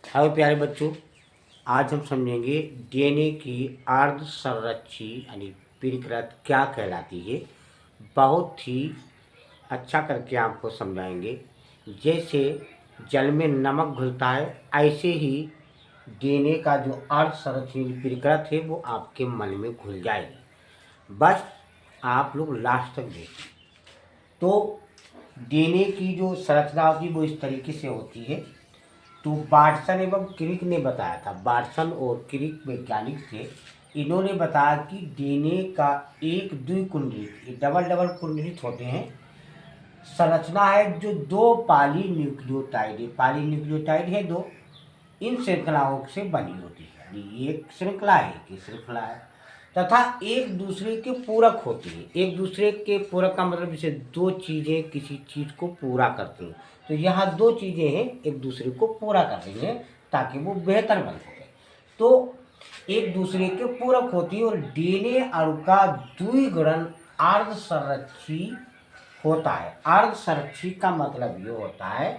Hello प्यारे बच्चों, आज हम समझेंगे डीएनए की अर्ध संरक्षी यानी पीढ़ीकृत क्या कहलाती है। बहुत ही अच्छा करके आपको समझाएंगे। जैसे जल में नमक घुलता है, ऐसे ही डीएनए का जो अर्ध संरक्षी पीढ़ीकृत है वो आपके मन में घुल जाएगी। बस आप लोग लास्ट तक देखें। तो डीएनए की जो संरचना होती है वो इस तरीके से होती है। तो वाटसन एवं क्रिक ने बताया था, वाटसन और क्रिक वैज्ञानिक थे। इन्होंने बताया कि डीएनए का एक द्विकुंडलित डबल डबल कुंडलित होते हैं संरचना है जो दो पॉली न्यूक्लियोटाइड है, दो इन श्रृंखलाओं से बनी होती है। यानी एक श्रृंखला है, एक श्रृंखला है तथा एक दूसरे के पूरक होती है। एक दूसरे के पूरक का मतलब जैसे दो चीज़ें किसी चीज़ को पूरा करती हैं, तो यहाँ दो चीज़ें हैं एक दूसरे को पूरा कर रही हैं ताकि वो बेहतर बन सके। तो एक दूसरे के पूरक होती है और डीएनए अणु का द्विगुणन अर्ध संरक्षी होता है। अर्ध संरक्षी का मतलब ये होता है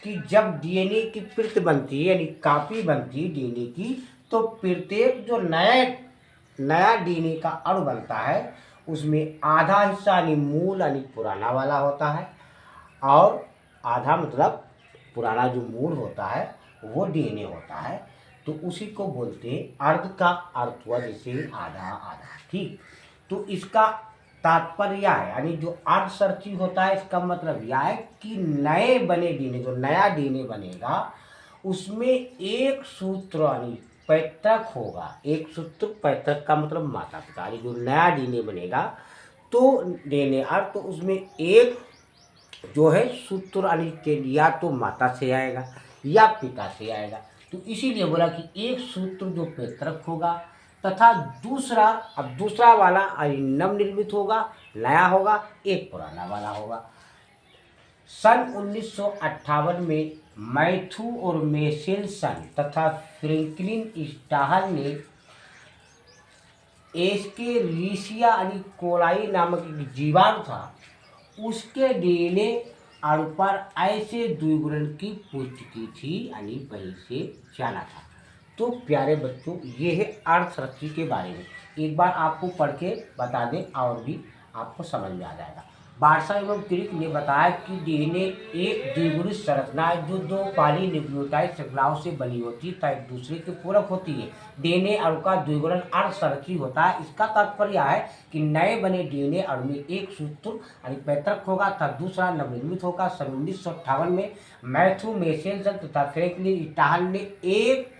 कि जब डीएनए की प्रत बनती है यानी कॉपी बनती है डीएनए की, तो प्रत्येक जो नया डीएनए का अणु बनता है उसमें आधा हिस्सा यानी मूल यानी पुराना वाला होता है और आधा मतलब पुराना जो मूल होता है वो डीएनए होता है। तो उसी को बोलते हैं अर्ध का अर्थ हुआ जैसे आधा आधा। ठीक, तो इसका तात्पर्य यह है यानी जो अर्ध संरक्षी होता है इसका मतलब यह है कि नए बने डीएनए जो नया डीएनए बनेगा उसमें एक सूत्र यानी पैतृक होगा। एक सूत्र पैतृक का मतलब माता पिता, जो नया डीएनए बनेगा तो डीएनए अर्थ तो उसमें एक जो है सूत्र यानी या तो माता से आएगा या पिता से आएगा। तो इसीलिए बोला कि एक सूत्र जो पैतृक होगा तथा दूसरा वाला नवनिर्मित होगा, नया होगा, एक पुराना वाला होगा। सन 1958 में मैथ्यू और मेसेल्सन तथा फ्रैंकलिन स्टाहल ने एस्केरिसिया यानी कोलाई नामक एक जीवाणु था उसके डीएनए अणु पर ऐसे द्विगुणन की पुष्टि की थी यानी वहीं से जाना था। तो प्यारे बच्चों, ये है अर्ध संरक्षी के बारे में। एक बार आपको पढ़ के बता दें और भी आपको समझ में आ जाएगा। वाटसन एवं क्रिक ने बताया कि डीएनए एक द्विगुणित संरचना है जो दो पॉली न्यूक्लियोटाइड श्रृंखलाओं से बनी होती है तथा एक दूसरे के पूरक होती है। डीएनए अणु का द्विगुणन अर्ध संरक्षी होता है। इसका तात्पर्य है कि नए बने डीएनए अणु में एक सूत्र यानी पैतृक होगा तथा दूसरा नवनिर्मित होगा। सन 1958 में मैथ्यू मेसेल्सन तथा फ्रैंकलिन स्टाहल ने एक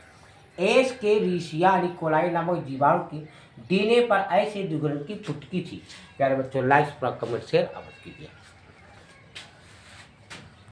एस्केरिसिया यानी कोलाई नामक जीवाणु के डीएनए पर ऐसे द्विगुणन की पुष्टि की थी। प्यारे बच्चों, लाइक कमेंट शेयर अवश्य कीजिए।